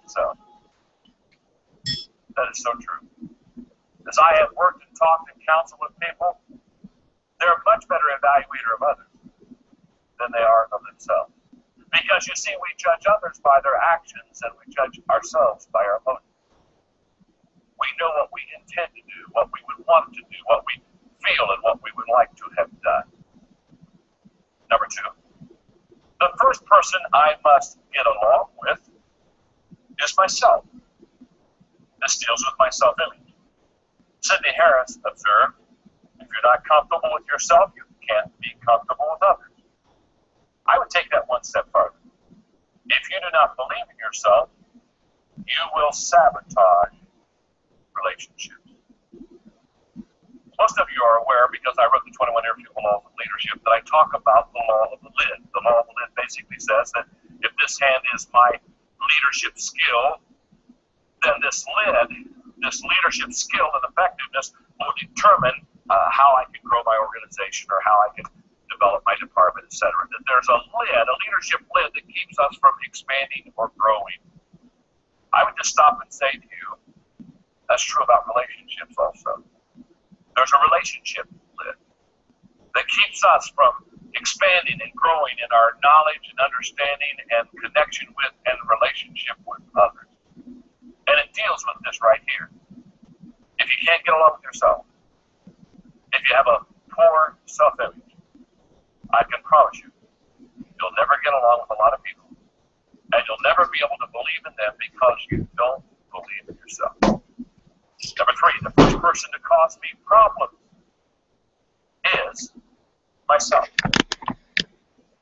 themselves. That is so true. As I have worked and talked and counseled with people, they're a much better evaluator of others than they are of themselves. Because you see, we judge others by their actions and we judge ourselves by our motives. We know what we intend to do, what we would want to do, what we feel, and what we would like to have done. Number two, the first person I must get along with is myself. This deals with my self-image. Sidney Harris observed, if you're not comfortable with yourself, you can't be comfortable with others. I would take that one step further. If you do not believe in yourself, you will sabotage relationships. Most of you are aware, because I wrote the 21 Irrefutable Laws of Leadership, that I talk about the law of the lid. The law of the lid basically says that if this hand is my leadership skill, then this lid, this leadership skill and effectiveness will determine how I can grow my organization or how I can develop my department, etc. That there's a lid, a leadership lid that keeps us from expanding or growing. I would just stop and say to you, that's true about relationships also. There's a relationship lid that keeps us from expanding and growing in our knowledge and understanding and connection with and relationship with others. And it deals with this right here. If you can't get along with yourself, if you have a poor self-image, I can promise you, you'll never get along with a lot of people. And you'll never be able to believe in them because you don't believe in yourself. Number three, the first person to cause me problems is myself.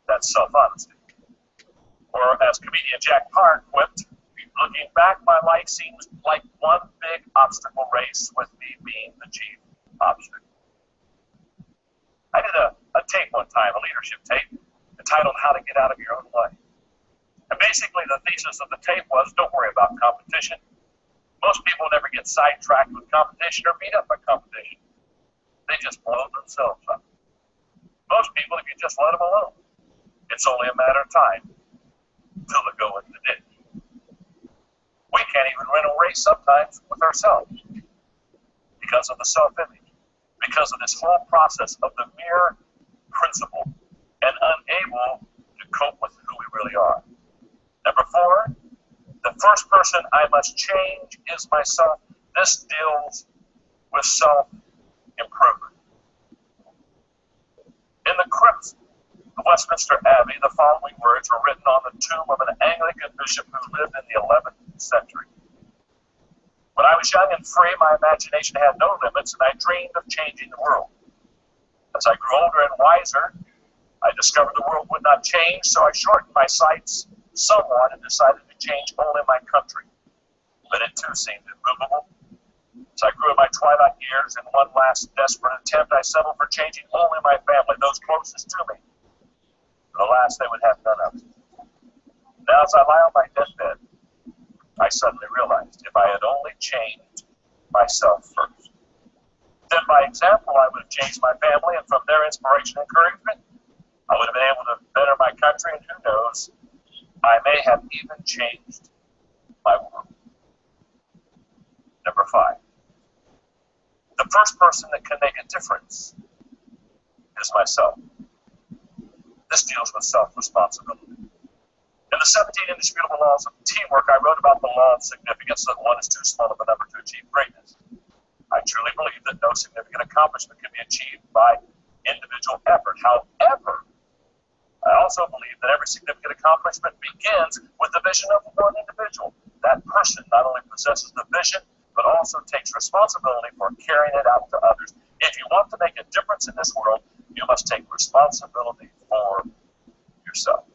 That's self-honesty. Or as comedian Jack Parr quipped, looking back, my life seems like one big obstacle race with me being the chief obstacle. I did a tape one time, a leadership tape, entitled How to Get Out of Your Own Way. And basically the thesis of the tape was, don't worry about competition. Most people never get sidetracked with competition or beat up by competition. They just blow themselves up. Most people, if you just let them alone, it's only a matter of time till they go in the ditch. We can't even run a race sometimes with ourselves because of the self-image, because of this whole process of the mere principle and unable to cope with who we really are. Number four, the first person I must change is myself. This deals with self-improvement. In the crypt of Westminster Abbey, the following words were written on the tomb of an Anglican bishop who lived in the 11th century. When I was young and free, my imagination had no limits, and I dreamed of changing the world. As I grew older and wiser, I discovered the world would not change, so I shortened my sights somewhat and decided to change only my country. But it too seemed immovable. As I grew in my twilight years, in one last desperate attempt, I settled for changing only my family, those closest to me. But alas, they would have none of it. Now, as I lie on my deathbed, I suddenly realized if I had only changed myself first, then by example I would have changed my family, and from their inspiration and encouragement, I would have been able to better my country, and who knows, I may have even changed my world. Number five, the first person that can make a difference is myself. This deals with self-responsibility. In the 17 Indisputable Laws of Teamwork, I wrote about the law of significance, that one is too small of a number to achieve greatness. I truly believe that no significant accomplishment can be achieved by individual effort. However, I also believe that every significant accomplishment begins with the vision of one individual. That person not only possesses the vision, but also takes responsibility for carrying it out to others. If you want to make a difference in this world, you must take responsibility for yourself.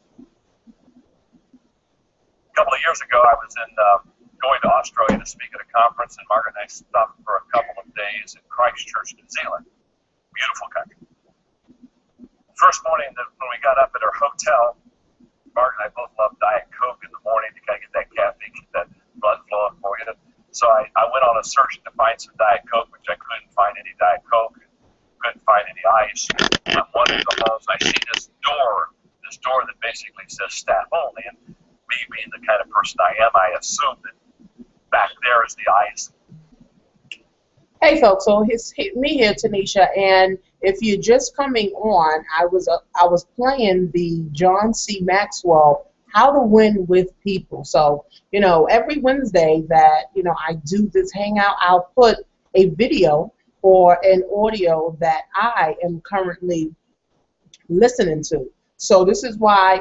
A couple of years ago, I was going to Australia to speak at a conference, and Margaret and I stopped for a couple of days in Christchurch, New Zealand. Beautiful country. First morning when we got up at our hotel, Margaret and I both love Diet Coke in the morning to kind of get that caffeine, get that blood flowing for you. So I went on a search to find some Diet Coke, which I couldn't find any Diet Coke, couldn't find any ice. I'm wandering the halls, and I see this door that basically says staff only. And me being the kind of person I am, I assume that back there is the eyes. Hey folks, so it's me here, Tanisha, and if you're just coming on, I was playing the John C. Maxwell How to Win with People. So, every Wednesday that, I do this hangout, I'll put a video or an audio that I am currently listening to. So this is why,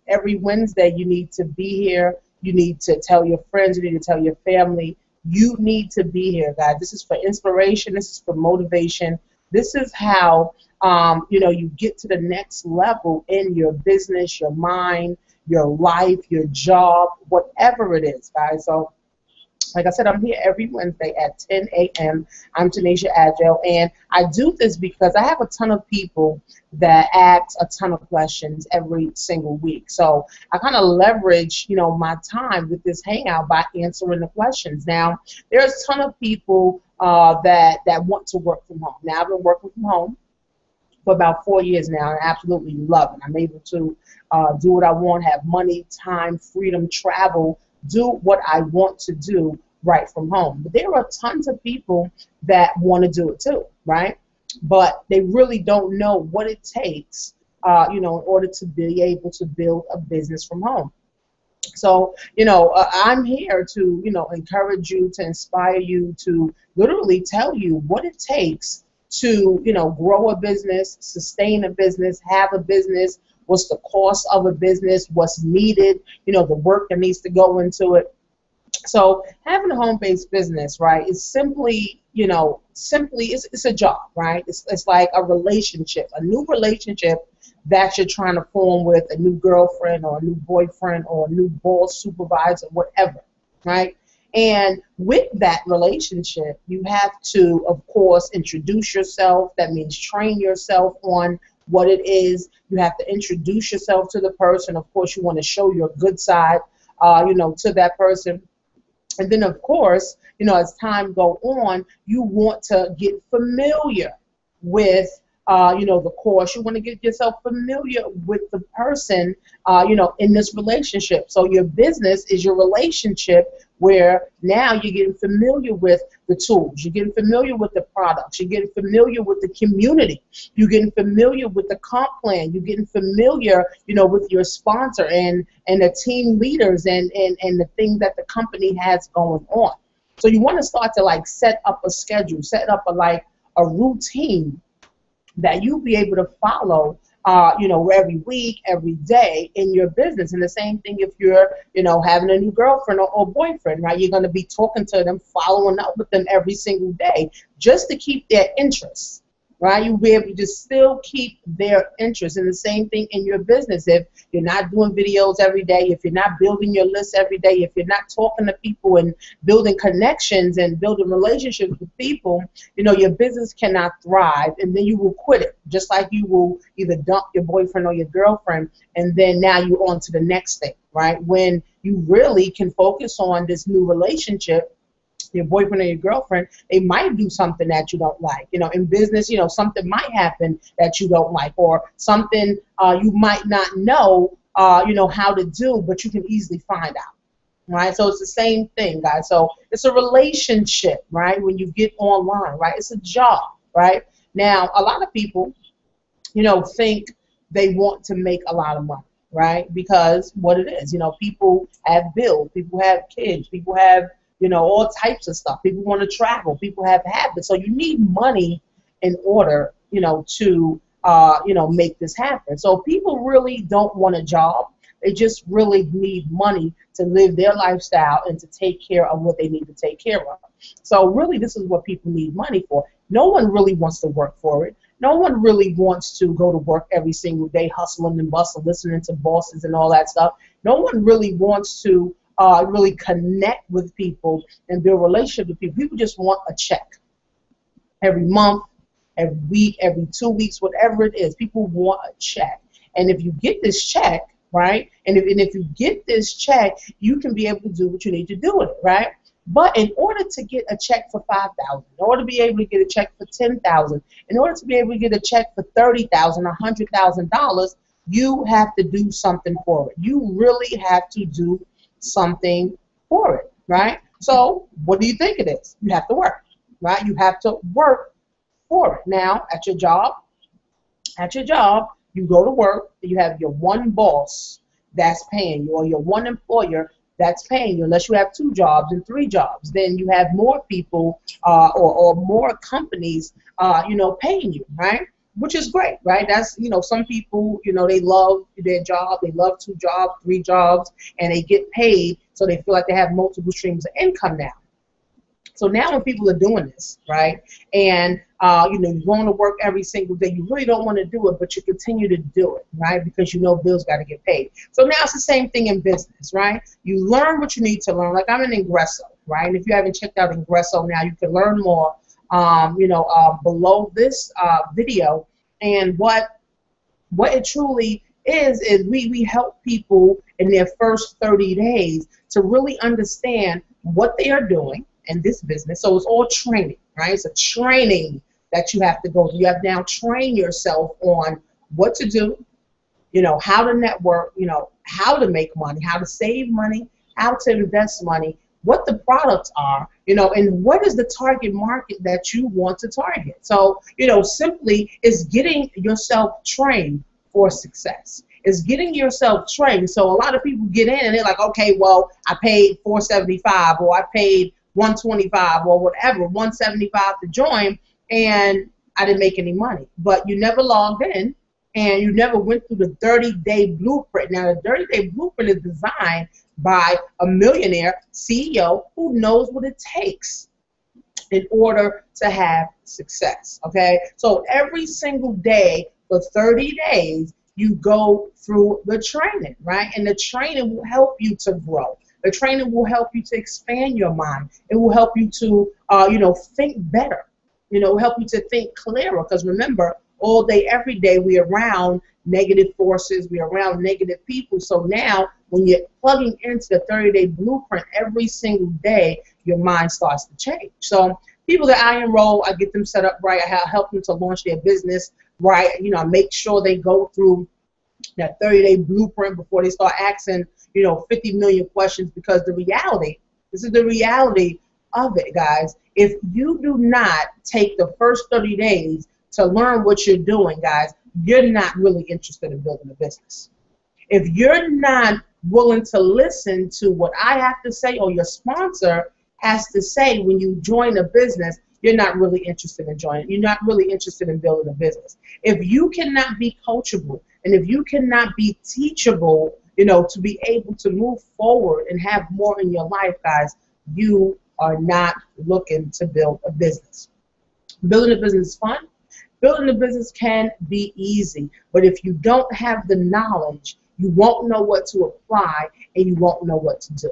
every Wednesday you need to be here. You need to tell your friends. You need to tell your family. You need to be here, guys. This is for inspiration. This is for motivation. This is how, you get to the next level in your business, your mind, your life, your job, whatever it is, guys. So, like I said, I'm here every Wednesday at 10 a.m. I'm Tanisha Agile, and I do this because I have a ton of people that ask a ton of questions every single week. So I kind of leverage, my time with this hangout by answering the questions. Now, there's a ton of people that want to work from home. Now, I've been working from home for about 4 years now, and I absolutely love it. I'm able to do what I want, have money, time, freedom, travel, do what I want to do right from home. But there are tons of people that want to do it too, right? But they really don't know what it takes, in order to be able to build a business from home. So, I'm here to, encourage you, to inspire you, to literally tell you what it takes to, grow a business, sustain a business, have a business, what's the cost of a business, what's needed, the work that needs to go into it. So having a home-based business, right, is simply, it's a job, right? It's like a relationship, a new relationship that you're trying to form with a new girlfriend or a new boyfriend or a new boss, supervisor, whatever, right? And with that relationship, you have to, of course, introduce yourself. That means train yourself on what it is. You have to introduce yourself to the person. Of course, you want to show your good side, to that person. And then, of course, as time go on, you want to get familiar with, the course. You want to get yourself familiar with the person, in this relationship. So your business is your relationship where now you're getting familiar with the tools. You're getting familiar with the products. You're getting familiar with the community. You're getting familiar with the comp plan. You're getting familiar, with your sponsor and the team leaders and the things that the company has going on. So you want to start to set up a schedule, set up a routine that you'll be able to follow, every week, every day in your business. And the same thing if you're, having a new girlfriend or boyfriend, right? You're going to be talking to them, following up with them every single day just to keep their interest, right? You'll be able to just still keep their interest. And the same thing in your business. If you're not doing videos every day, if you're not building your list every day, if you're not talking to people and building connections and building relationships with people, your business cannot thrive, and then you will quit it. Just like you will either dump your boyfriend or your girlfriend, and then now you're on to the next thing, right? When you really can focus on this new relationship, your boyfriend or your girlfriend, they might do something that you don't like. In business, something might happen that you don't like, or something you might not know, how to do, but you can easily find out, right? So it's the same thing, guys. So it's a relationship, right? When you get online, right? It's a job, right? Now, a lot of people, think they want to make a lot of money, right? Because what it is, people have bills, people have kids, people have all types of stuff. People want to travel. People have habits. So you need money in order, to, make this happen. So people really don't want a job. They just really need money to live their lifestyle and to take care of what they need to take care of. So really, this is what people need money for. No one really wants to work for it. No one really wants to go to work every single day, hustling and bustling, listening to bosses and all that stuff. No one really wants to really connect with people and build relationships with people. People just want a check every month, every week, every 2 weeks, whatever it is. People want a check. And if you get this check, right, and if you get this check, you can be able to do what you need to do with it, right? But in order to get a check for $5,000, in order to be able to get a check for $10,000, in order to be able to get a check for $30,000, $100,000, you have to do something for it. You really have to do something for it, right? So what do you think it is? You have to work, right? You have to work for it. Now, at your job, you go to work, you have your one boss that's paying you, or your one employer that's paying you, unless you have 2 jobs and 3 jobs. Then you have more people or more companies, paying you, right? Which is great, right? That's, some people, they love their job, they love 2 jobs, 3 jobs, and they get paid, so they feel like they have multiple streams of income now. So now when people are doing this, right, and you're going to work every single day, you really don't want to do it, but you continue to do it, right, because bills got to get paid. So now it's the same thing in business, right? You learn what you need to learn. Like I'm in Ingresso, right? And if you haven't checked out Ingresso now, you can learn more, below this video. And what it truly is we help people in their first 30 days to really understand what they are doing in this business. So it's all training, right? It's a training that you have to go through. You have to now train yourself on what to do, how to network, how to make money, how to save money, how to invest money, what the products are, and what is the target market that you want to target. So, simply is getting yourself trained for success. Is getting yourself trained. So a lot of people get in and they're like, okay, well, I paid $475 or I paid $125 or whatever, $175 to join, and I didn't make any money. But you never logged in and you never went through the 30-day blueprint. Now, the 30-day blueprint is designed by a millionaire CEO who knows what it takes in order to have success, okay? So every single day for 30 days, you go through the training, right? And the training will help you to grow. The training will help you to expand your mind. It will help you to, think better. Help you to think clearer. Because remember, all day, every day, we're around negative forces. We're around negative people. So now, when you're plugging into the 30-day blueprint every single day, your mind starts to change. So people that I enroll, I get them set up right. I help them to launch their business right. I make sure they go through that 30-day blueprint before they start asking 50 million questions, because this is the reality of it, guys. If you do not take the first 30 days to learn what you're doing, guys, you're not really interested in building a business. If you're not willing to listen to what I have to say or your sponsor has to say when you join a business, you're not really interested in joining. You're not really interested in building a business. If you cannot be coachable and if you cannot be teachable, to be able to move forward and have more in your life, guys, you are not looking to build a business. Building a business is fun. Building a business can be easy, but if you don't have the knowledge, you won't know what to apply and you won't know what to do.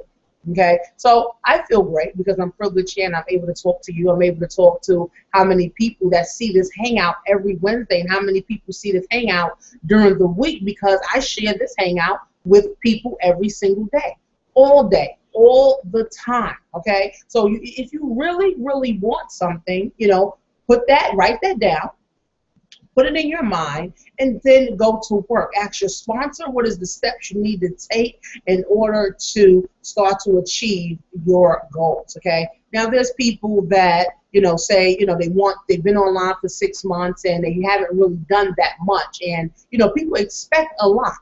Okay, so I feel great because I'm privileged here and I'm able to talk to you. I'm able to talk to how many people that see this hangout every Wednesday and how many people see this hangout during the week, because I share this hangout with people every single day, all the time. Okay, so if you really, really want something, write that down. Put it in your mind and then go to work. Ask your sponsor what is the steps you need to take in order to start to achieve your goals, okay? Now there's people that, say, they've been online for 6 months and they haven't really done that much. And, people expect a lot,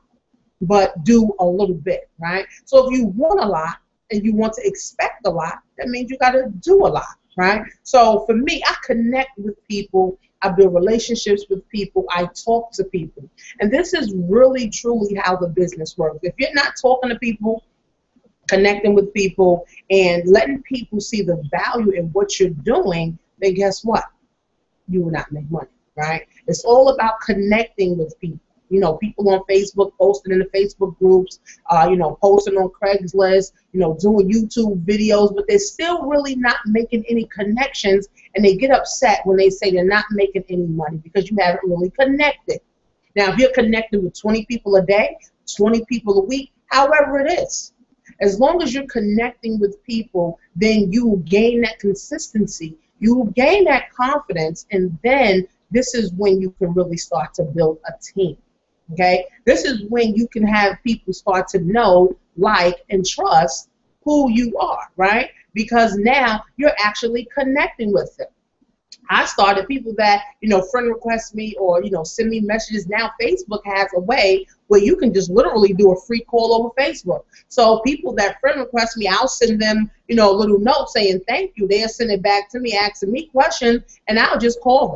but do a little bit, right? So if you want a lot and you want to expect a lot, that means you got to do a lot, right? So for me, I connect with people. I build relationships with people. I talk to people. And this is really, truly how the business works. If you're not talking to people, connecting with people, and letting people see the value in what you're doing, then guess what? You will not make money, right? It's all about connecting with people. People on Facebook, posting in the Facebook groups, posting on Craigslist, doing YouTube videos, but they're still really not making any connections, and they get upset when they say they're not making any money because you haven't really connected. Now, if you're connected with 20 people a day, 20 people a week, however it is, as long as you're connecting with people, then you will gain that consistency, you will gain that confidence, and then this is when you can really start to build a team. Okay, this is when you can have people start to know, like, and trust who you are, right? Because now you're actually connecting with them. I started people that, friend request me or, send me messages. Now Facebook has a way where you can just literally do a free call over Facebook. So people that friend request me, I'll send them, a little note saying thank you. They'll send it back to me, asking me questions, and I'll just call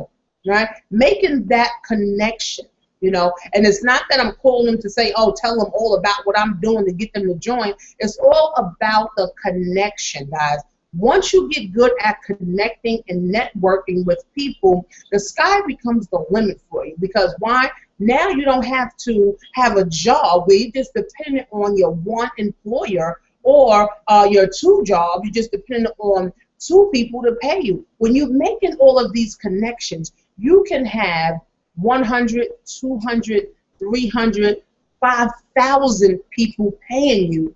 them, right? Making that connection, and it's not that I'm calling them to say, oh, tell them all about what I'm doing to get them to join. It's all about the connection, guys. Once you get good at connecting and networking with people, the sky becomes the limit for you. Because why? Now you don't have to have a job where you're just dependent on your one employer or your two jobs. You're just dependent on two people to pay you. When you're making all of these connections, you can have 100, 200, 300, 5,000 people paying you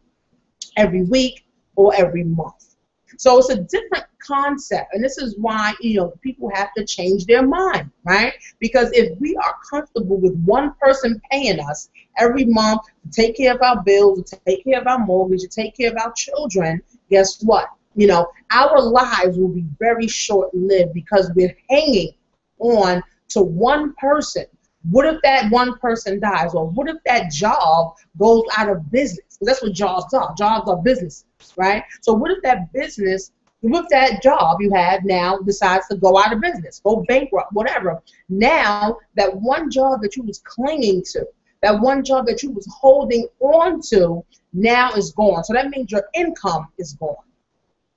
every week or every month. So it's a different concept, and this is why, people have to change their mind, right? Because if we are comfortable with one person paying us every month to take care of our bills, to take care of our mortgage, to take care of our children, guess what? Our lives will be very short-lived because we're hanging on to one person. What if that one person dies? Or what if that job goes out of business? Because that's what jobs are. Jobs are businesses, right? So what if that business, what if that job you have now decides to go out of business, go bankrupt, whatever? Now that one job that you was clinging to, that one job that you was holding on to, now is gone. So that means your income is gone,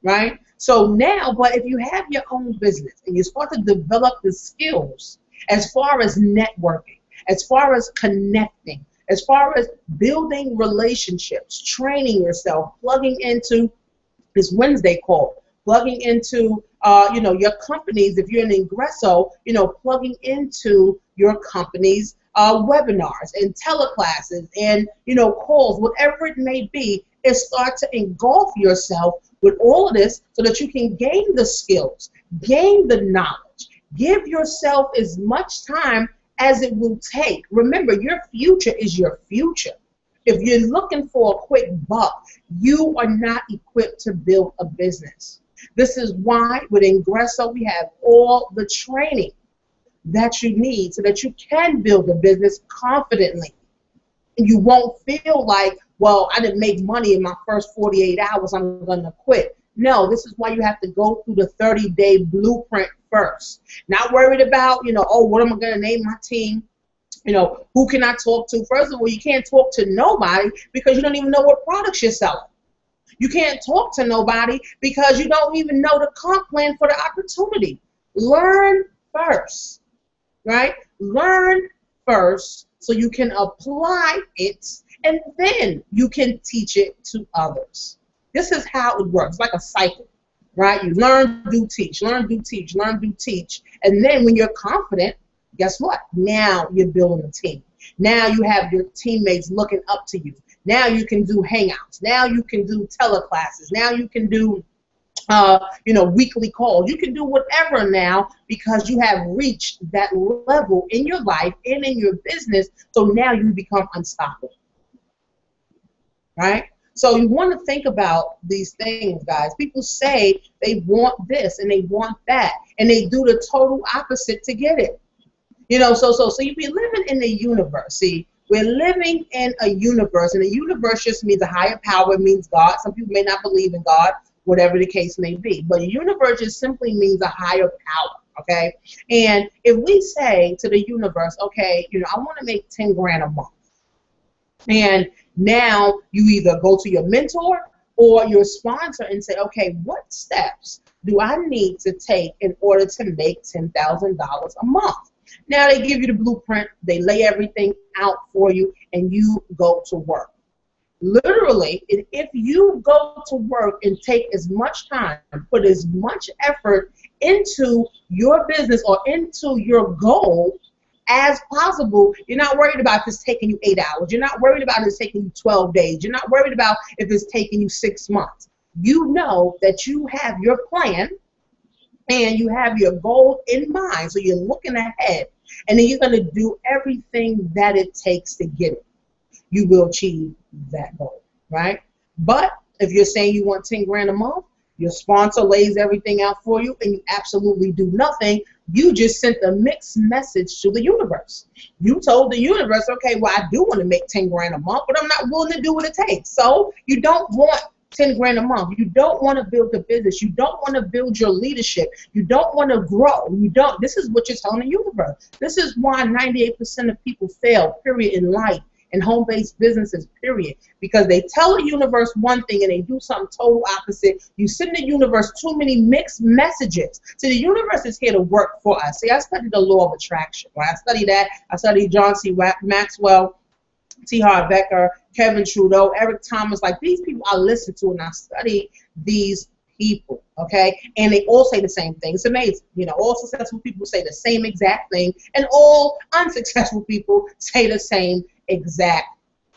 right? So now, but if you have your own business and you start to develop the skills as far as networking, as far as connecting, as far as building relationships, training yourself, plugging into this Wednesday call, plugging into, your companies, if you're an Ingresso, plugging into your company's webinars and teleclasses and, calls, whatever it may be, is start to engulf yourself with all of this so that you can gain the skills, gain the knowledge. Give yourself as much time as it will take. Remember, your future is your future. If you're looking for a quick buck, you are not equipped to build a business. This is why with Ingresso we have all the training that you need so that you can build a business confidently. And you won't feel like, well, I didn't make money in my first 48 hours, I'm going to quit. No, this is why you have to go through the 30-day blueprint first. Not worried about, oh, what am I going to name my team? Who can I talk to? First of all, you can't talk to nobody because you don't even know what products you're selling. You can't talk to nobody because you don't even know the comp plan for the opportunity. Learn first, right? Learn first so you can apply it, and then you can teach it to others. This is how it works, like a cycle, right? You learn, do, teach, learn, do, teach, learn, do, teach. And then when you're confident, guess what? Now you're building a team. Now you have your teammates looking up to you. Now you can do hangouts. Now you can do teleclasses. Now you can do, weekly calls. You can do whatever now because you have reached that level in your life and in your business. So now you become unstoppable, right? So you want to think about these things, guys. People say they want this and they want that, and they do the total opposite to get it. So you be living in the universe. See, we're living in a universe, and a universe just means a higher power. It means God. Some people may not believe in God, whatever the case may be. But a universe just simply means a higher power, okay? And if we say to the universe, okay, I want to make 10 grand a month, and now you either go to your mentor or your sponsor and say, okay, what steps do I need to take in order to make $10,000 a month? Now they give you the blueprint, they lay everything out for you, and you go to work. Literally, if you go to work and take as much time, put as much effort into your business or into your goal as possible, you're not worried about if it's taking you 8 hours. You're not worried about if it's taking you 12 days. You're not worried about if it's taking you 6 months. You know that you have your plan, and you have your goal in mind, so you're looking ahead, and then you're going to do everything that it takes to get it, you will achieve that goal, right? But if you're saying you want 10 grand a month, your sponsor lays everything out for you, and you absolutely do nothing, you just sent a mixed message to the universe. You told the universe, okay, well, I do want to make 10 grand a month, but I'm not willing to do what it takes. So you don't want 10 grand a month. You don't want to build a business. You don't want to build your leadership. You don't want to grow. You don't. This is what you're telling the universe. This is why 98% of people fail, period, in life, and home-based businesses, period, because they tell the universe one thing and they do something total opposite. You send the universe too many mixed messages. So the universe is here to work for us. See, I studied the law of attraction. Right? I studied that. I studied John C. Maxwell, T. Harv Eker, Kevin Trudeau, Eric Thomas. Like, these people I listen to and I study these people, okay? And they all say the same thing. It's amazing. You know, all successful people say the same exact thing, and all unsuccessful people say the same exact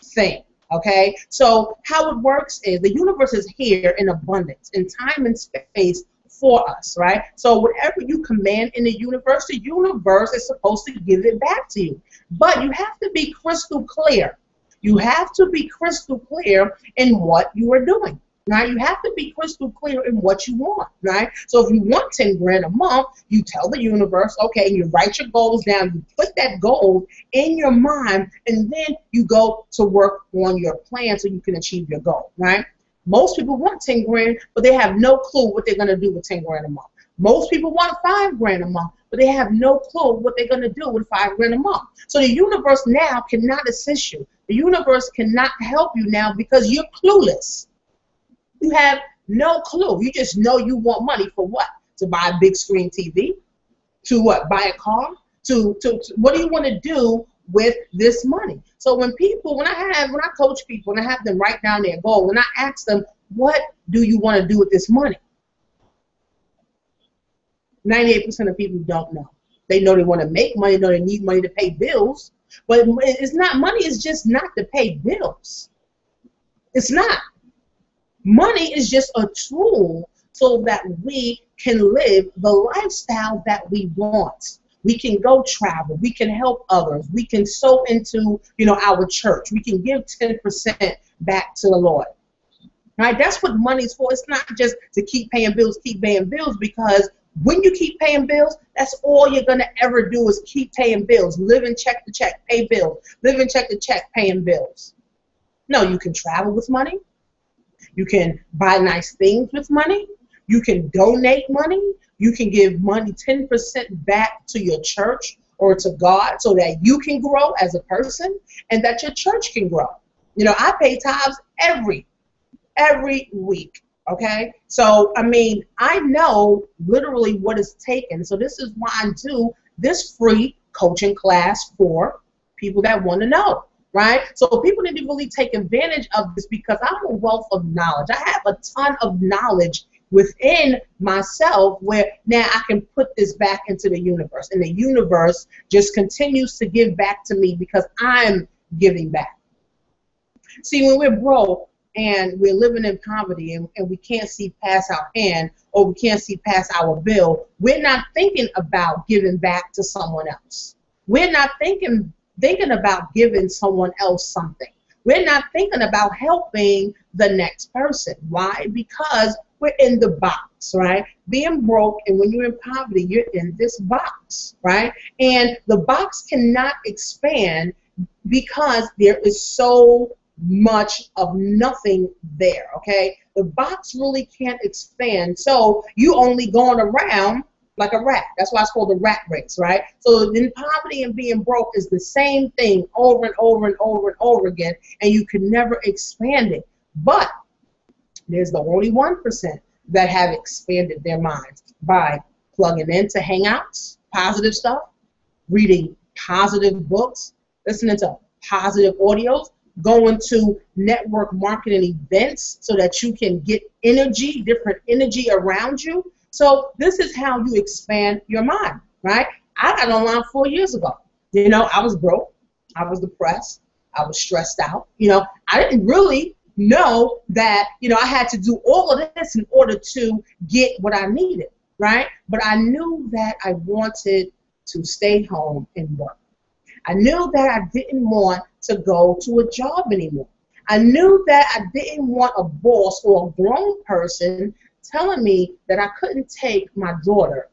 thing, okay? So how it works is the universe is here in abundance, in time and space for us, right? So whatever you command in the universe is supposed to give it back to you. But you have to be crystal clear. You have to be crystal clear in what you are doing. Right? You have to be crystal clear in what you want, right? So if you want 10 grand a month, you tell the universe, okay, and you write your goals down, you put that goal in your mind, and then you go to work on your plan so you can achieve your goal, right? Most people want 10 grand, but they have no clue what they're going to do with 10 grand a month. Most people want 5 grand a month, but they have no clue what they're going to do with 5 grand a month. So the universe now cannot assist you. The universe cannot help you now because you're clueless. You have no clue. You just know you want money for what? To buy a big screen TV? To what? Buy a car? To what do you want to do with this money? So when I coach people and I have them write down their goal, and I ask them, what do you want to do with this money? 98% of people don't know. They know they want to make money, know they need money to pay bills, but it's not, money is just not to pay bills. It's not. Money is just a tool so that we can live the lifestyle that we want. We can go travel. We can help others. We can sow into, our church. We can give 10% back to the Lord. Right? That's what money's for. It's not just to keep paying bills, because when you keep paying bills, that's all you're going to ever do is keep paying bills. Living check to check, pay bills. Living check to check, paying bills. No, you can travel with money. You can buy nice things with money. You can donate money. You can give money 10% back to your church or to God so that you can grow as a person and that your church can grow. I pay tithes every week, okay? So, I know literally what it's taken. So this is why I do this free coaching class for people that want to know. Right? So people need to really take advantage of this because I'm a wealth of knowledge. I have a ton of knowledge within myself where now I can put this back into the universe. And the universe just continues to give back to me because I'm giving back. See, when we're broke and we're living in poverty and we can't see past our hand or we can't see past our bill, we're not thinking about giving back to someone else. We're not thinking about giving someone else something. We're not thinking about helping the next person. Why? Because we're in the box, right? Being broke, and when you're in poverty, you're in this box, right? And the box cannot expand because there is so much of nothing there, okay? The box really can't expand, so you only going around like a rat. That's why it's called the rat race, right? So in poverty and being broke is the same thing over and over and over and over again, and you can never expand it. But there's the only 1% that have expanded their minds by plugging into Hangouts, positive stuff, reading positive books, listening to positive audios, going to network marketing events so that you can get energy, different energy around you. So this is how you expand your mind, right? I got online 4 years ago. I was broke. I was depressed. I was stressed out. I didn't really know that, I had to do all of this in order to get what I needed. right? But I knew that I wanted to stay home and work. I knew that I didn't want to go to a job anymore. I knew that I didn't want a boss or a grown person telling me that I couldn't take my daughter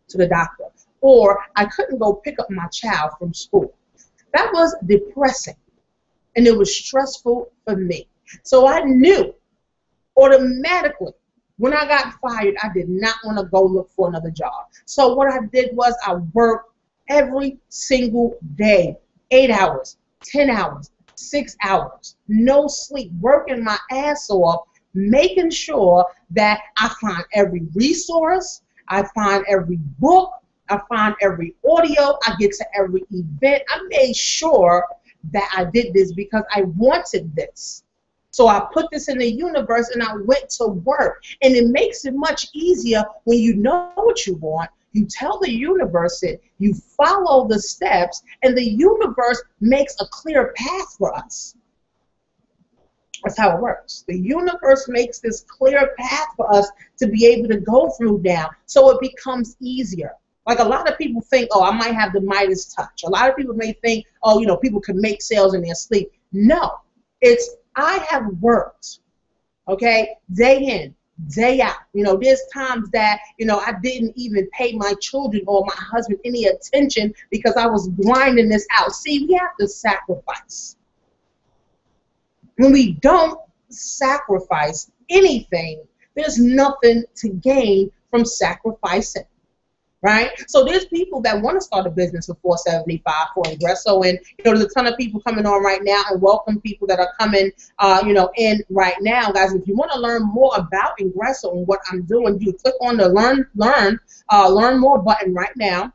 to the doctor or I couldn't go pick up my child from school. That was depressing and it was stressful for me. So I knew automatically when I got fired, I did not want to go look for another job. So what I did was I worked every single day, 8 hours, 10 hours, 6 hours, no sleep, working my ass off, making sure that I find every resource, I find every book, I find every audio, I get to every event. I made sure that I did this because I wanted this. So I put this in the universe and I went to work. And it makes it much easier when you know what you want. You tell the universe it, you follow the steps, and the universe makes a clear path for us. That's how it works. The universe makes this clear path for us to be able to go through now, so it becomes easier. Like a lot of people think, oh, I might have the Midas touch. A lot of people may think, oh, you know, people can make sales in their sleep. No, it's I have worked, okay, day in, day out. You know, there's times that, you know, I didn't even pay my children or my husband any attention because I was grinding this out. See, we have to sacrifice. When we don't sacrifice anything, there's nothing to gain from sacrificing, right? So there's people that want to start a business for $475 for Ingresso, and you know, there's a ton of people coming on right now, and welcome people that are coming, you know, in right now, guys. If you want to learn more about Ingresso and what I'm doing, you click on the learn more button right now.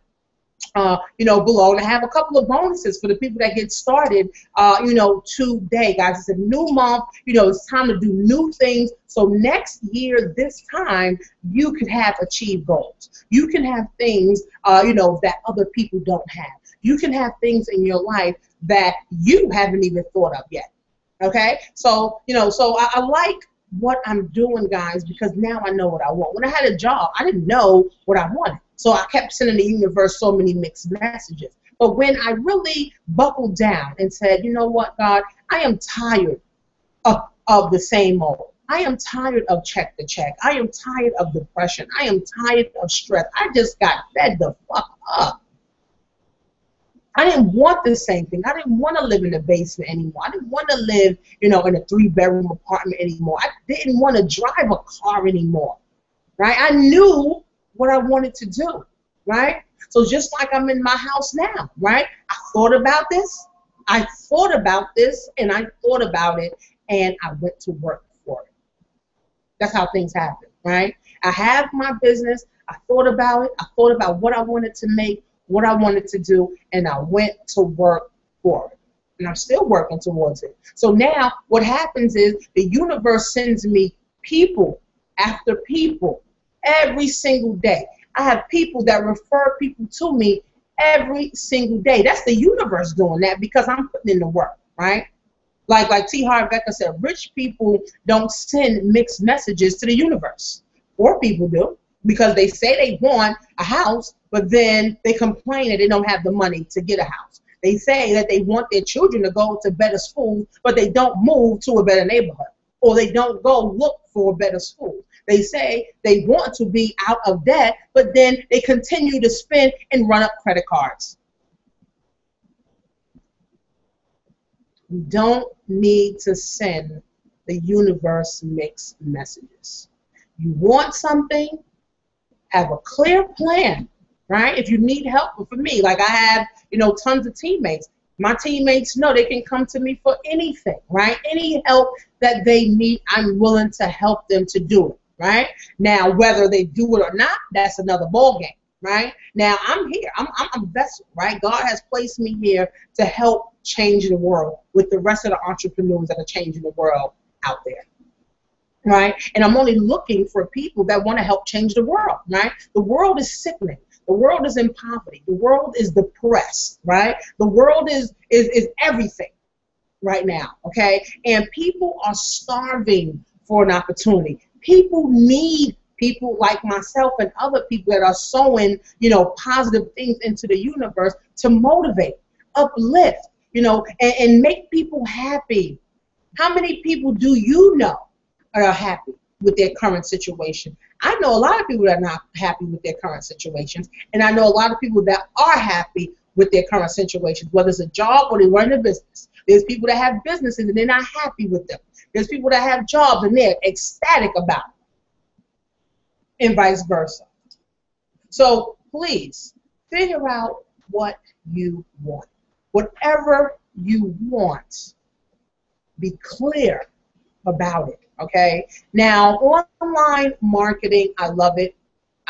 You know, below, and I have a couple of bonuses for the people that get started, you know, today, guys. It's a new month, you know, it's time to do new things. So next year, this time, you can have achieved goals. You can have things, you know, that other people don't have. You can have things in your life that you haven't even thought of yet, okay? So, you know, so I like what I'm doing, guys, because now I know what I want. When I had a job, I didn't know what I wanted. So I kept sending the universe so many mixed messages. But when I really buckled down and said, you know what, God, I am tired of the same old. I am tired of check to check. I am tired of depression. I am tired of stress. I just got fed the fuck up. I didn't want the same thing. I didn't want to live in the basement anymore. I didn't want to live, you know, in a 3-bedroom apartment anymore. I didn't want to drive a car anymore, right? I knew what I wanted to do, right? So just like I'm in my house now, right? I thought about this, and I thought about it, and I went to work for it. That's how things happen, right? I have my business, I thought about it, I thought about what I wanted to make, what I wanted to do, and I went to work for it. And I'm still working towards it. So now what happens is the universe sends me people after people every single day. I have people that refer people to me every single day. That's the universe doing that because I'm putting in the work, right? Like T. Harv Eker said, rich people don't send mixed messages to the universe. Poor people do because they say they want a house, but then they complain that they don't have the money to get a house. They say that they want their children to go to better schools, but they don't move to a better neighborhood, or they don't go look for a better school. They say they want to be out of debt, but then they continue to spend and run up credit cards. We don't need to send the universe mixed messages. You want something, have a clear plan, right? If you need help, for me, like I have, you know, tons of teammates. My teammates know they can come to me for anything, right? Any help that they need, I'm willing to help them to do it, right? Now, whether they do it or not, that's another ballgame, right? Now, I'm here. I'm a vessel, right? God has placed me here to help change the world with the rest of the entrepreneurs that are changing the world out there, right? And I'm only looking for people that want to help change the world, right? The world is sickening. The world is in poverty. The world is depressed, right? The world is everything right now, okay? And people are starving for an opportunity. People need people like myself and other people that are sowing, positive things into the universe to motivate, uplift, and make people happy. How many people do you know are happy with their current situation? I know a lot of people that are not happy with their current situations, and I know a lot of people that are happy with their current situations, whether it's a job or they run a business. There's people that have businesses and they're not happy with them. There's people that have jobs and they're ecstatic about it, and vice versa. So please figure out what you want. Whatever you want, be clear about it, okay? Now, online marketing, I love it.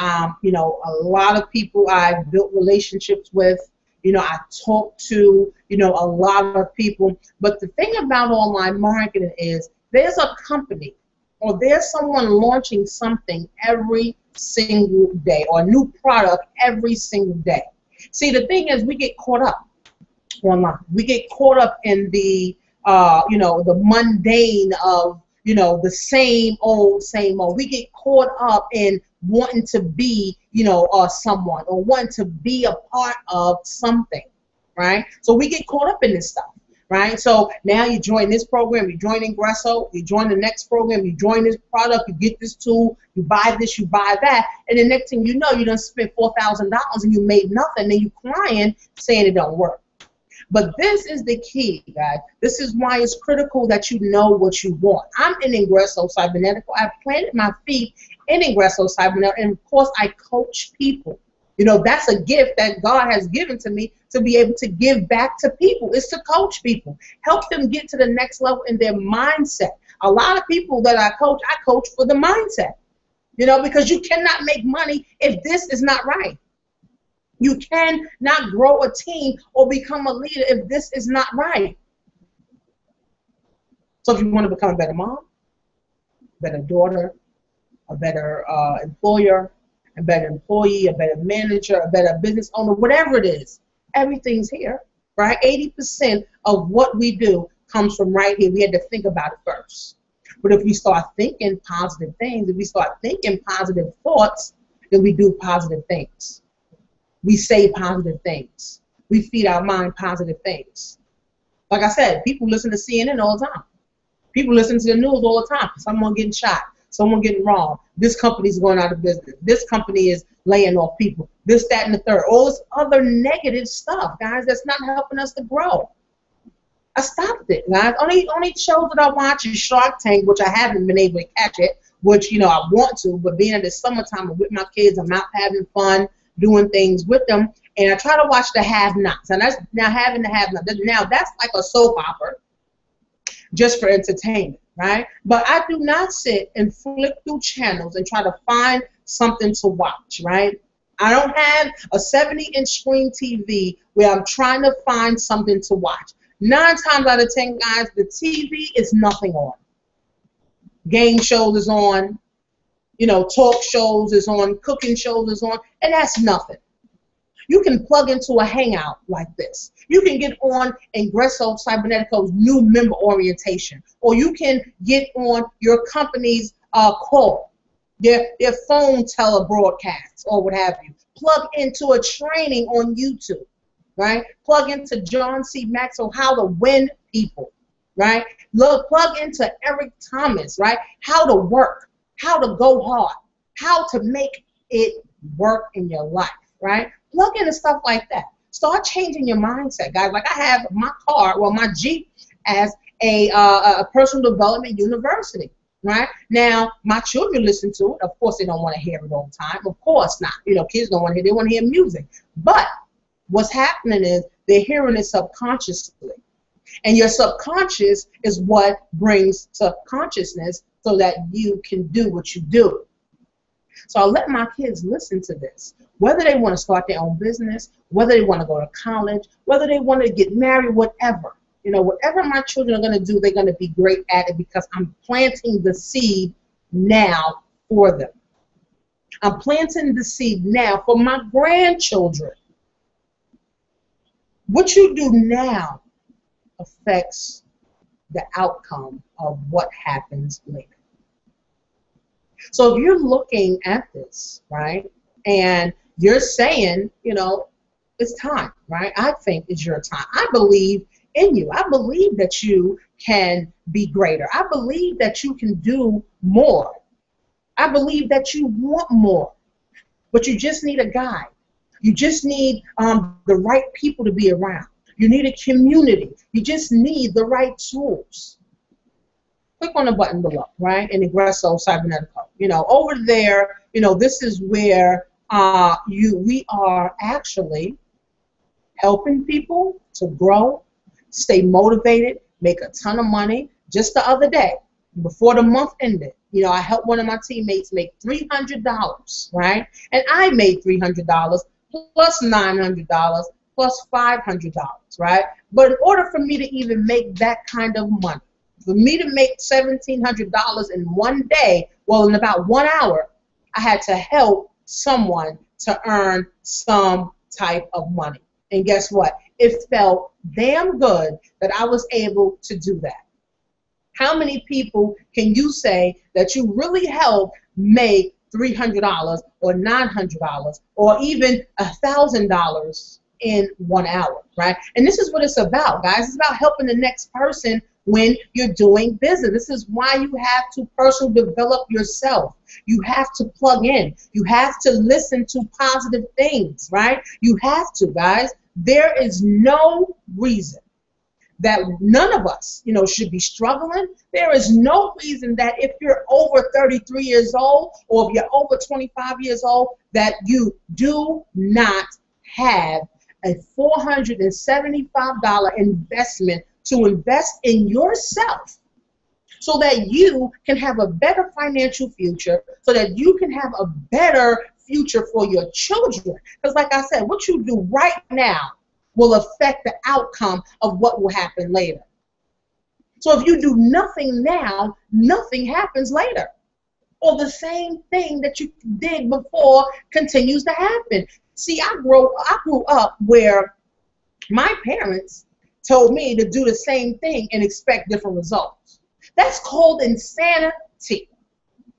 A lot of people I've built relationships with, I talk to, a lot of people. But the thing about online marketing is there's a company or there's someone launching something every single day, or a new product every single day. See, the thing is we get caught up online. We get caught up in the the mundane of, the same old, same old. We get caught up in wanting to be, someone, or wanting to be a part of something, right? So we get caught up in this stuff, right? So now you join this program, you join Ingresso, you join the next program, you join this product, you get this tool, you buy this, you buy that, and the next thing you know, you done spent $4,000 and you made nothing, and you crying saying it don't work. But this is the key, guys. This is why it's critical that you know what you want. I'm in Ingresso Cybernetical. I've planted my feet in Ingresso Cybernetical, and of course I coach people. That's a gift that God has given to me, to be able to give back to people. It's to coach people, help them get to the next level in their mindset. A lot of people that I coach for the mindset, because you cannot make money if this is not right. You cannot grow a team or become a leader if this is not right. So if you want to become a better mom, better daughter, a better employer, a better employee, a better manager, a better business owner, whatever it is, everything's here, right? 80% of what we do comes from right here. We had to think about it first. But if we start thinking positive things, if we start thinking positive thoughts, then we do positive things. We say positive things. We feed our mind positive things. Like I said, people listen to CNN all the time. People listen to the news all the time. Someone getting shot, someone getting robbed. This company's going out of business. This company is laying off people. This, that, and the third. All this other negative stuff, guys, that's not helping us to grow. I stopped it, guys. Only shows that I watch is Shark Tank, which I haven't been able to catch it, which, I want to, but being in the summertime, I'm with my kids, I'm out having fun, doing things with them, and I try to watch the have-nots. And that's now having the have-nots. Now that's like a soap opera, just for entertainment, right? But I do not sit and flip through channels and try to find something to watch, right? I don't have a 70-inch screen TV where I'm trying to find something to watch. 9 times out of 10, guys, the TV is nothing on. Game shows is on. Talk shows is on, cooking shows is on, and that's nothing. You can plug into a hangout like this. You can get on Ingresso Cybernetico's new member orientation, or you can get on your company's call, their phone telebroadcasts, or what have you. Plug into a training on YouTube, right? Plug into John C. Maxwell, how to win people, right? Plug into Eric Thomas, right? How to work. How to go hard, how to make it work in your life, right? Plug into stuff like that. Start changing your mindset, guys. Like I have my car, my Jeep, as a personal development university, right? Now, my children listen to it. Of course, they don't want to hear it all the time. Of course not. Kids don't want to hear, they want to hear music. But what's happening is they're hearing it subconsciously. And your subconscious is what brings to consciousness, so that you can do what you do. So I let my kids listen to this. Whether they want to start their own business, whether they want to go to college, whether they want to get married, whatever. Whatever my children are going to do, they're going to be great at it, because I'm planting the seed now for them. I'm planting the seed now for my grandchildren. What you do now affects the outcome of what happens later. So if you're looking at this, right, and you're saying, you know, it's time, right? I think it's your time. I believe in you. I believe that you can be greater. I believe that you can do more. I believe that you want more, but you just need a guide. You just need the right people to be around. You need a community. You just need the right tools. Click on the button below, right? And Ingresso Cybernetico. You know, over there, you know, this is where we are actually helping people to grow, stay motivated, make a ton of money. Just the other day, before the month ended, you know, I helped one of my teammates make $300, right? And I made $300 plus $900 plus $500, right? But in order for me to even make that kind of money, for me to make $1,700 in one day, well, in about 1 hour, I had to help someone to earn some type of money. And guess what? It felt damn good that I was able to do that. How many people can you say that you really helped make $300 or $900 or even $1,000 in 1 hour, right? And this is what it's about, guys. It's about helping the next person when you're doing business. This is why you have to personally develop yourself. You have to plug in. You have to listen to positive things, right? You have to, guys. There is no reason that none of us, you know, should be struggling. There is no reason that if you're over 33 years old or if you're over 25 years old that you do not have a $475 investment to invest in yourself so that you can have a better financial future, so that you can have a better future for your children. Because like I said, what you do right now will affect the outcome of what will happen later. So if you do nothing now, nothing happens later. Or the same thing that you did before continues to happen. See, I grew up where my parents told me to do the same thing and expect different results. That's called insanity,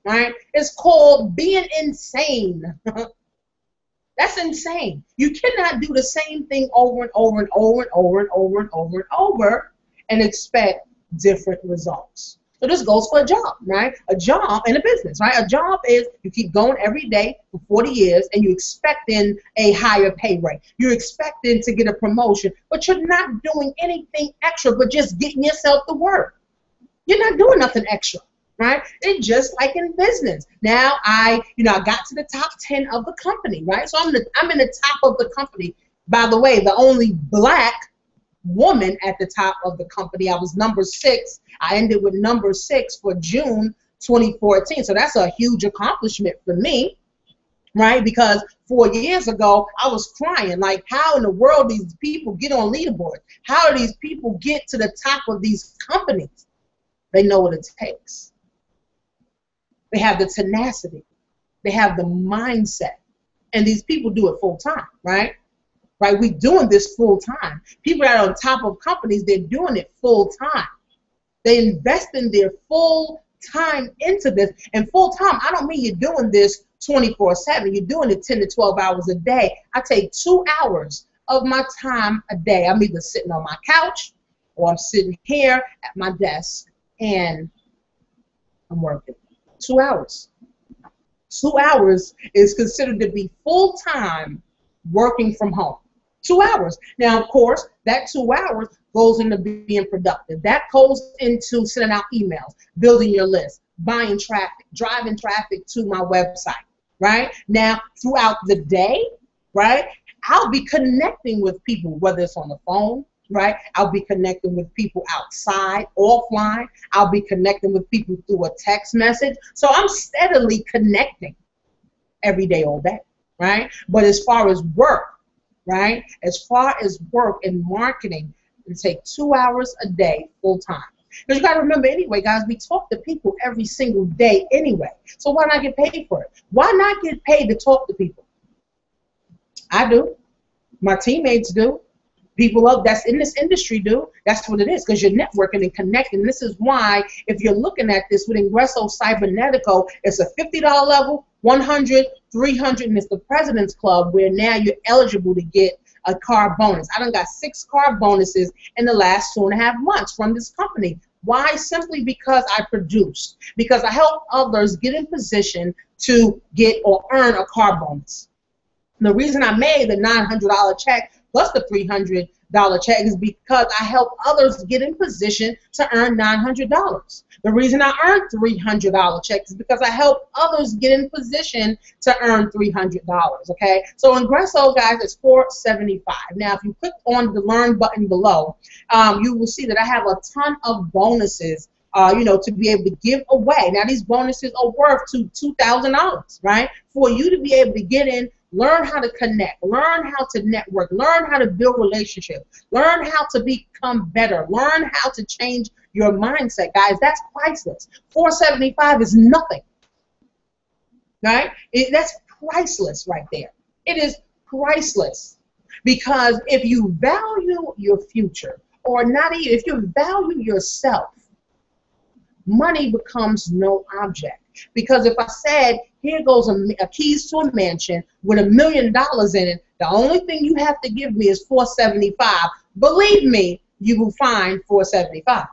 right? It's called being insane. That's insane. You cannot do the same thing over and over and over and over and over and over and over and expect different results. So this goes for a job, right? A job in a business, right? A job is you keep going every day for 40 years and you're expecting a higher pay rate. You're expecting to get a promotion, but you're not doing anything extra but just getting yourself to work. You're not doing nothing extra. Right? It's just like in business. Now I got to the top 10 of the company, right? So I'm in the top of the company. By the way, the only black woman at the top of the company. I was number 6. I ended with number 6 for June 2014. So that's a huge accomplishment for me, right? Because 4 years ago, I was crying, like, how in the world these people get on leaderboards? How do these people get to the top of these companies? They know what it takes. They have the tenacity. They have the mindset. And these people do it full time, right? Right? We're doing this full time. People that are on top of companies, they're doing it full time. They invest in their full time into this. And full time, I don't mean you're doing this 24/7. You're doing it 10 to 12 hours a day. I take 2 hours of my time a day. I'm either sitting on my couch or I'm sitting here at my desk and I'm working. 2 hours. 2 hours is considered to be full-time working from home. 2 hours. Now, of course, that 2 hours goes into being productive. That goes into sending out emails, building your list, buying traffic, driving traffic to my website, right? Now, throughout the day, right, I'll be connecting with people, whether it's on the phone, right? I'll be connecting with people outside, offline. I'll be connecting with people through a text message. So I'm steadily connecting every day, all day, right? But as far as work, right? As far as work and marketing, it takes 2 hours a day full time. Because you got to remember anyway, guys, we talk to people every single day anyway. So why not get paid for it? Why not get paid to talk to people? I do. My teammates do. People that's in this industry do. That's what it is, because you're networking and connecting. This is why, if you're looking at this with Ingresso Cybernetico, it's a $50 level, 100, 300, and it's the President's Club, where now you're eligible to get a car bonus. I done got 6 car bonuses in the last 2.5 months from this company. Why? Simply because I produced, because I help others get in position to get or earn a car bonus. The reason I made the $900 check plus the $300 check is because I help others get in position to earn $900. The reason I earned $300 checks is because I help others get in position to earn $300. Okay, so Ingresso, guys, is $475. Now, if you click on the Learn button below, you will see that I have a ton of bonuses. To be able to give away. Now, these bonuses are worth to $2,000, right? For you to be able to get in, learn how to connect, learn how to network, learn how to build relationships, learn how to become better, learn how to change your mindset, guys. That's priceless. $475 is nothing, right? That's priceless right there. It is priceless, because if you value your future, or not even, if you value yourself, money becomes no object. Because if I said, here goes a keys to a mansion with $1 million in it, the only thing you have to give me is $475. Believe me, you will find $475.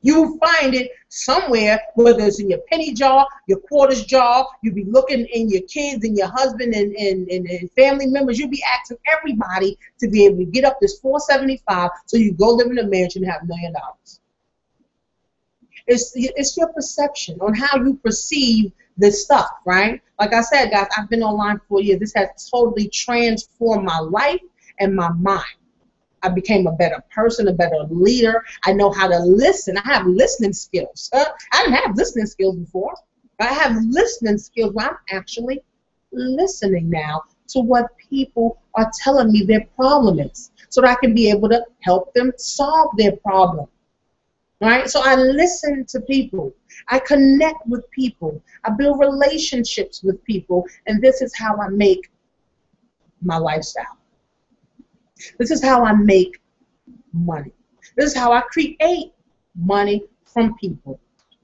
You will find it somewhere, whether it's in your penny jar, your quarters jar. You'll be looking in your kids and your husband and family members. You'll be asking everybody to be able to get up this $475 so you go live in a mansion and have $1 million. It's your perception on how you perceive this stuff, right? Like I said, guys, I've been online for years. This has totally transformed my life and my mind. I became a better person, a better leader. I know how to listen. I have listening skills. I didn't have listening skills before. I have listening skills where I'm actually listening now to what people are telling me their problem is, so that I can be able to help them solve their problem. Right? So I listen to people. I connect with people. I build relationships with people. And this is how I make my lifestyle. This is how I make money. This is how I create money from people.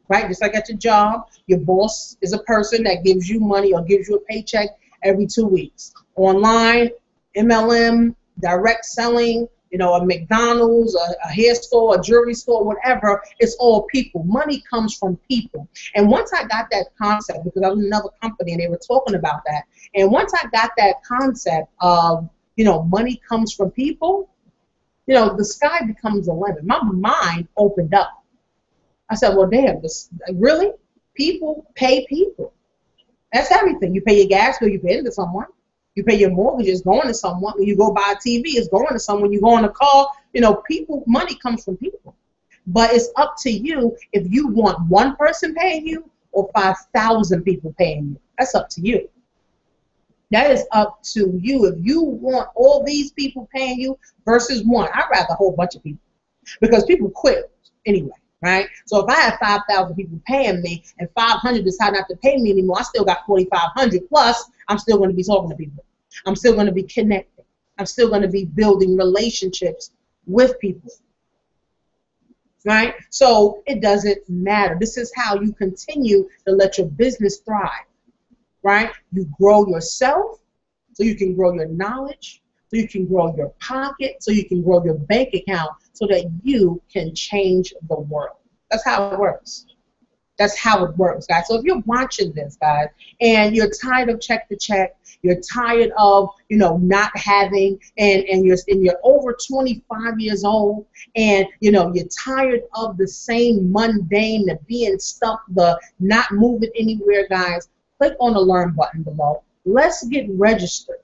Right? Just like at your job, your boss is a person that gives you money or gives you a paycheck every 2 weeks. Online, MLM, direct selling, a McDonald's, a hair store, a jewelry store, whatever, it's all people. Money comes from people. And once I got that concept, because I was in another company and they were talking about that, and once I got that concept of, money comes from people, the sky becomes the limit. My mind opened up. I said, well, damn, really? People pay people. That's everything. You pay your gas bill, you pay it to someone. You pay your mortgage, it's going to someone. When you go buy a TV, it's going to someone. You go in a car, people, money comes from people. But it's up to you if you want one person paying you or 5,000 people paying you. That's up to you. That is up to you. If you want all these people paying you versus one, I'd rather a whole bunch of people, because people quit anyway. Right? So if I have 5,000 people paying me and 500 decide not to pay me anymore, I still got 4,500 plus. I'm still going to be talking to people. I'm still going to be connecting. I'm still going to be building relationships with people. Right? So it doesn't matter. This is how you continue to let your business thrive. Right? You grow yourself so you can grow your knowledge, so you can grow your pocket, so you can grow your bank account, so that you can change the world. That's how it works. That's how it works, guys. So if you're watching this, guys, and you're tired of check to check, you're tired of, not having, and you're over 25 years old, and, you're tired of the same mundane, the being stuck, the not moving anywhere, guys, click on the Learn button below. Let's get registered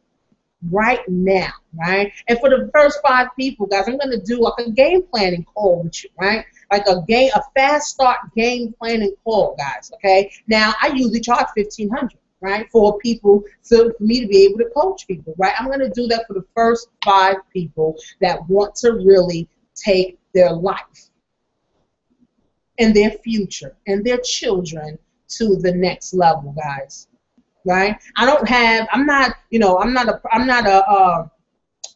right now, right? And for the first 5 people, guys, I'm going to do like a game planning call with you, right? Like a fast start game planning call, guys, okay? Now, I usually charge $1,500, right, for people, for me to be able to coach people, right? I'm going to do that for the first 5 people that want to really take their life and their future and their children to the next level, guys. Right? I'm not a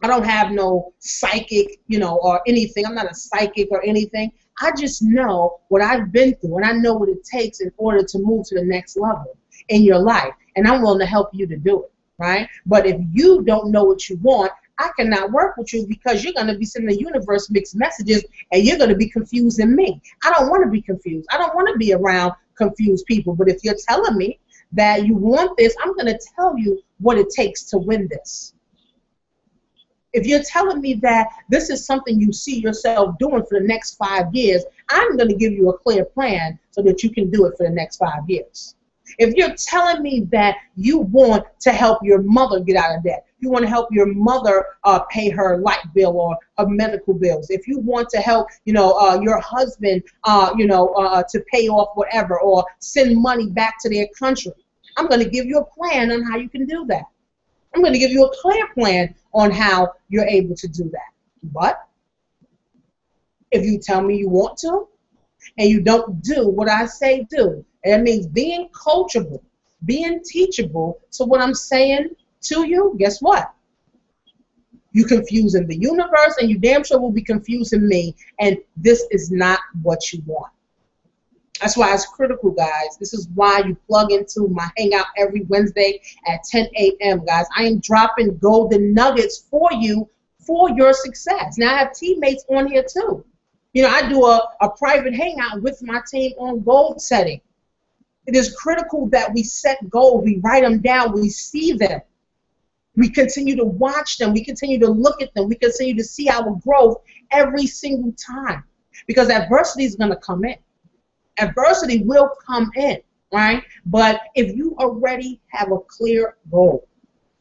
I don't have no psychic, or anything. I'm not a psychic or anything. I just know what I've been through, and I know what it takes in order to move to the next level in your life. And I'm willing to help you to do it, right? But if you don't know what you want, I cannot work with you, because you're going to be sending the universe mixed messages, and you're going to be confusing me. I don't want to be confused. I don't want to be around confused people. But if you're telling me that you want this, I'm going to tell you what it takes to win this. If you're telling me that this is something you see yourself doing for the next 5 years, I'm going to give you a clear plan so that you can do it for the next 5 years. If you're telling me that you want to help your mother get out of debt, you want to help your mother pay her light bill or her medical bills, if you want to help, your husband, to pay off whatever or send money back to their country, I'm going to give you a plan on how you can do that. I'm going to give you a clear plan on how you're able to do that. But if you tell me you want to and you don't do what I say do, and that means being coachable, being teachable to what I'm saying to you, guess what? You're confusing the universe, and you damn sure will be confusing me, and this is not what you want. That's why it's critical, guys. This is why you plug into my Hangout every Wednesday at 10 a.m., guys. I am dropping golden nuggets for you for your success. Now, I have teammates on here, too. I do a private Hangout with my team on goal setting. It is critical that we set goals. We write them down. We see them. We continue to watch them. We continue to look at them. We continue to see our growth every single time, because adversity is going to come in. Adversity will come in, right? But if you already have a clear goal,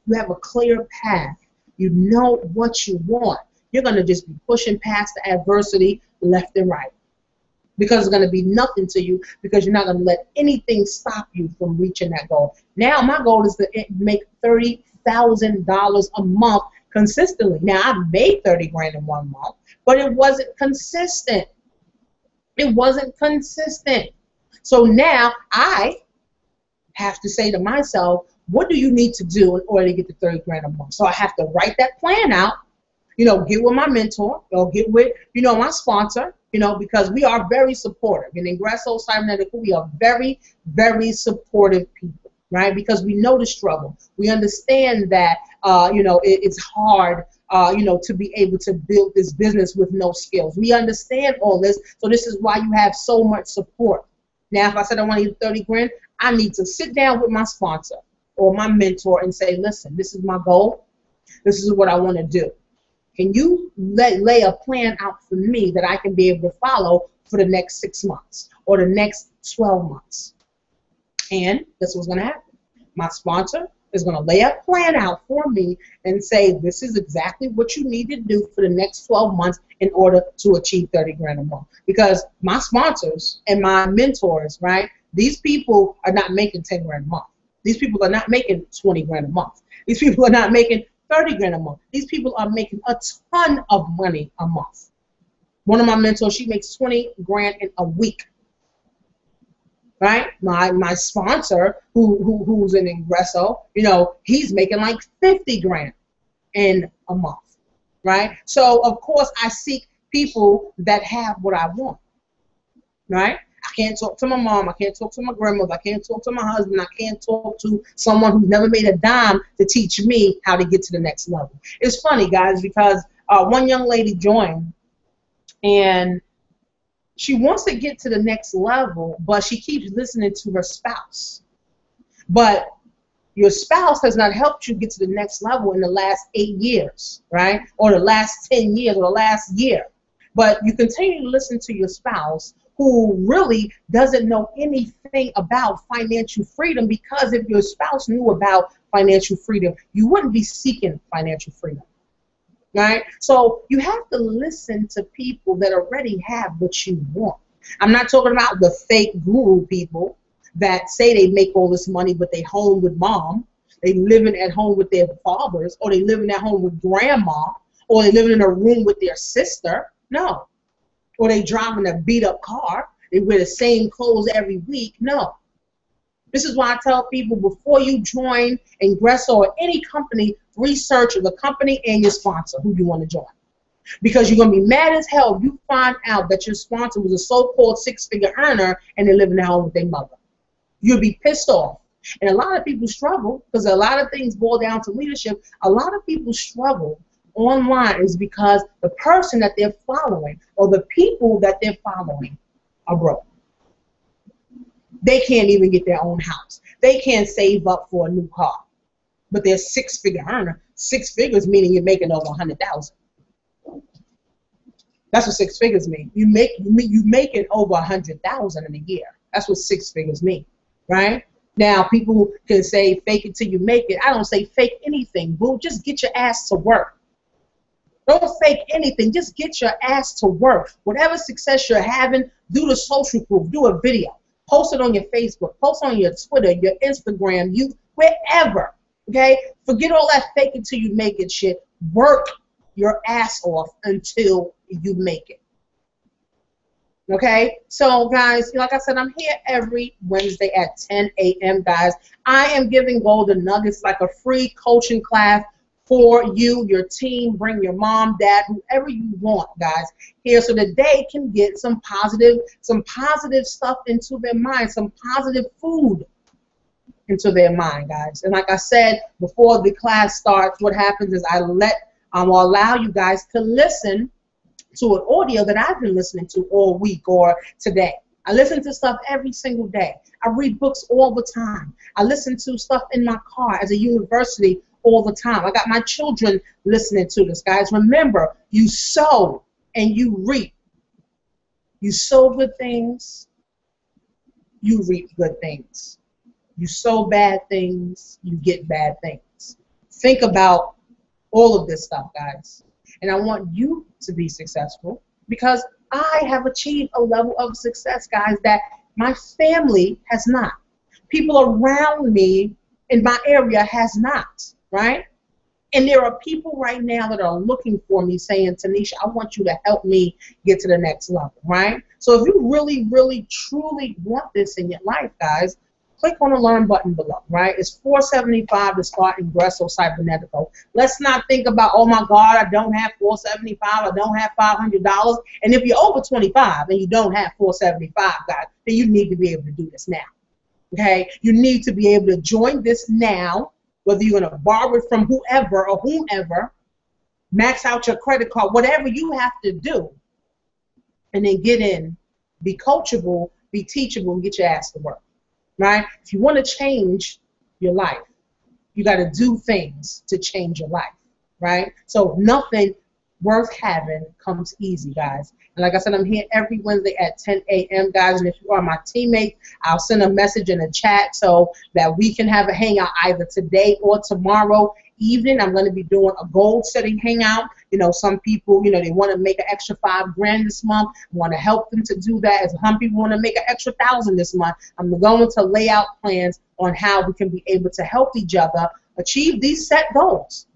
you have a clear path, you know what you want, you're going to just be pushing past the adversity left and right, because it's going to be nothing to you, because you're not going to let anything stop you from reaching that goal. Now, my goal is to make $30,000 a month consistently. Now, I made 30 grand in 1 month, but it wasn't consistent. It wasn't consistent. So now I have to say to myself, what do you need to do in order to get to 30 grand a month? So I have to write that plan out, get with my mentor, or get with, my sponsor, because we are very supportive. In Ingresso Cybernetical, we are very, very supportive people, right? Because we know the struggle. We understand that, it's hard, to be able to build this business with no skills. We understand all this, so this is why you have so much support. Now, if I said I want to get 30 grand, I need to sit down with my sponsor or my mentor and say, listen, this is my goal. This is what I want to do. Can you lay a plan out for me that I can be able to follow for the next 6 months or the next 12 months? And that's what's going to happen. My sponsor is going to lay a plan out for me and say, this is exactly what you need to do for the next 12 months in order to achieve 30 grand a month. Because my sponsors and my mentors, right, these people are not making 10 grand a month. These people are not making 20 grand a month. These people are not making 30 grand a month. These people are making a ton of money a month. One of my mentors, she makes 20 grand in a week. Right? My sponsor, who's in Ingresso, he's making like 50 grand in a month. Right? So, of course, I seek people that have what I want. Right? I can't talk to my mom. I can't talk to my grandmother. I can't talk to my husband. I can't talk to someone who's never made a dime to teach me how to get to the next level. It's funny, guys, because one young lady joined, and she wants to get to the next level, but she keeps listening to her spouse. But your spouse has not helped you get to the next level in the last 8 years, right? Or the last 10 years or the last year. But you continue to listen to your spouse, who really doesn't know anything about financial freedom, because if your spouse knew about financial freedom, you wouldn't be seeking financial freedom. Right? So you have to listen to people that already have what you want. I'm not talking about the fake guru people that say they make all this money, but they home with mom, they living at home with their fathers, or they living at home with grandma, or they living in a room with their sister. No. Or they driving a beat up car, they wear the same clothes every week. No. This is why I tell people, before you join Ingresso or any company, research the company and your sponsor who you want to join. Because you're going to be mad as hell if you find out that your sponsor was a so-called six-figure earner and they live in the home with their mother. You'll be pissed off. And a lot of people struggle because a lot of things boil down to leadership. A lot of people struggle online is because the person that they're following or the people that they're following are broke. They can't even get their own house. They can't save up for a new car. But they're six-figure earner. Six figures meaning you're making over 100,000. That's what six figures mean. You make it over 100,000 in a year. That's what six figures mean, right? Now people can say fake it till you make it. I don't say fake anything, boo. Just get your ass to work. Don't fake anything. Just get your ass to work. Whatever success you're having, do the social proof. Do a video. Post it on your Facebook. Post on your Twitter, your Instagram, wherever. Okay? Forget all that fake it till you make it shit. Work your ass off until you make it. Okay, so guys, like I said, I'm here every Wednesday at 10 a.m. guys. I am giving golden nuggets like a free coaching class for you, your team. Bring your mom, dad, whoever you want, guys, here so that they can get some positive stuff into their mind, some positive food into their mind, guys. And like I said before the class starts, what happens is I will allow you guys to listen to an audio that I've been listening to all week or today. I listen to stuff every single day. I read books all the time. I listen to stuff in my car as a university all the time. I got my children listening to this, guys. Remember, you sow and you reap. You sow good things, you reap good things. You sow bad things, you get bad things. Think about all of this stuff, guys. And I want you to be successful because I have achieved a level of success, guys, that my family has not. People around me in my area has not, right? And there are people right now that are looking for me saying, Tanisha, I want you to help me get to the next level, right? So if you really, really, truly want this in your life, guys, click on the learn button below, right? It's $475 to start Ingresso Cybernetico. Let's not think about, oh my God, I don't have $475, I don't have $500. And if you're over 25 and you don't have $475, guys, then you need to be able to do this now, okay? You need to be able to join this now, whether you're going to borrow it from whoever or whomever, max out your credit card, whatever you have to do, and then get in, be coachable, be teachable, and get your ass to work. Right? If you want to change your life, you got to do things to change your life, right? So nothing worth having comes easy, guys. And like I said, I'm here every Wednesday at 10 a.m., guys. And if you are my teammate, I'll send a message in the chat so that we can have a hangout either today or tomorrow evening. I'm going to be doing a goal setting hangout. You know, some people, you know, they want to make an extra $5,000 this month. I want to help them to do that. As some people want to make an extra $1,000 this month. I'm going to lay out plans on how we can be able to help each other achieve these set goals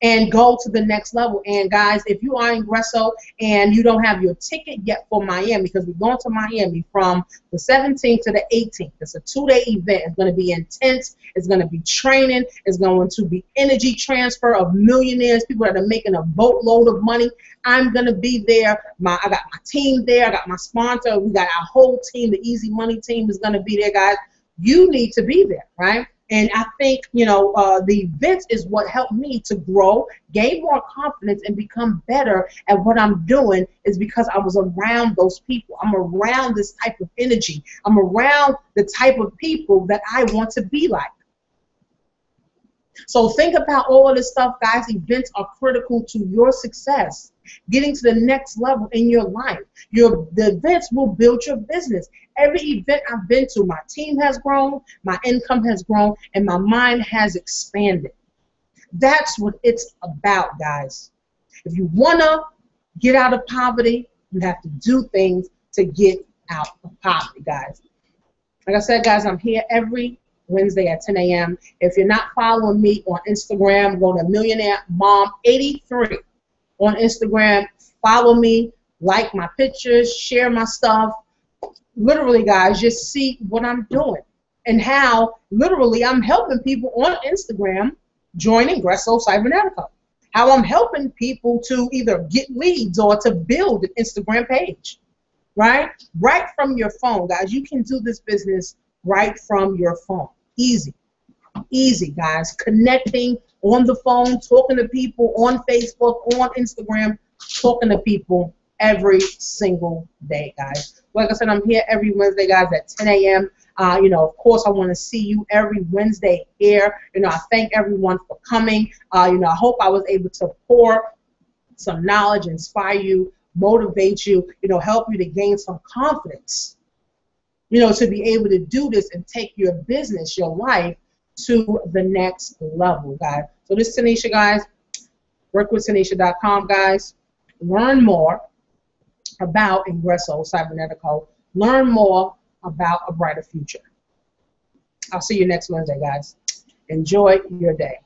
and go to the next level. And guys, if you are in Ingresso and you don't have your ticket yet for Miami, because we're going to Miami from the 17th to the 18th. It's a 2-day event. It's going to be intense. It's going to be training. It's going to be energy transfer of millionaires, people that are making a boatload of money. I'm going to be there. I got my team there. I got my sponsor. We got our whole team. The Easy Money team is going to be there, guys. You need to be there, right? And I think, you know, the events is what helped me to grow, gain more confidence, and become better at what I'm doing is because I was around those people. I'm around this type of energy. I'm around the type of people that I want to be like. So think about all of this stuff, guys. Events are critical to your success, getting to the next level in your life. The events will build your business. Every event I've been to, my team has grown, my income has grown, and my mind has expanded. That's what it's about, guys. If you want to get out of poverty, you have to do things to get out of poverty, guys. Like I said, guys, I'm here every Wednesday at 10 a.m. If you're not following me on Instagram, go to Millionaire Mom 83 on Instagram. Follow me, like my pictures, share my stuff. Literally, guys, just see what I'm doing and how literally I'm helping people on Instagram join Ingresso Cybernetico. How I'm helping people to either get leads or to build an Instagram page, right? Right from your phone, guys. You can do this business right from your phone. Easy. Easy, guys. Connecting on the phone, talking to people on Facebook, on Instagram, talking to people every single day, guys. Like I said, I'm here every Wednesday, guys, at 10 a.m. Of course, I want to see you every Wednesday here. I thank everyone for coming. I hope I was able to pour some knowledge, inspire you, motivate you, help you to gain some confidence, to be able to do this and take your business, your life, to the next level, guys. So this is Tanisha, guys. Workwithtanisha.com, guys. Learn more about Ingresso Cybernetico. Learn more about a brighter future. I'll see you next Wednesday, guys. Enjoy your day.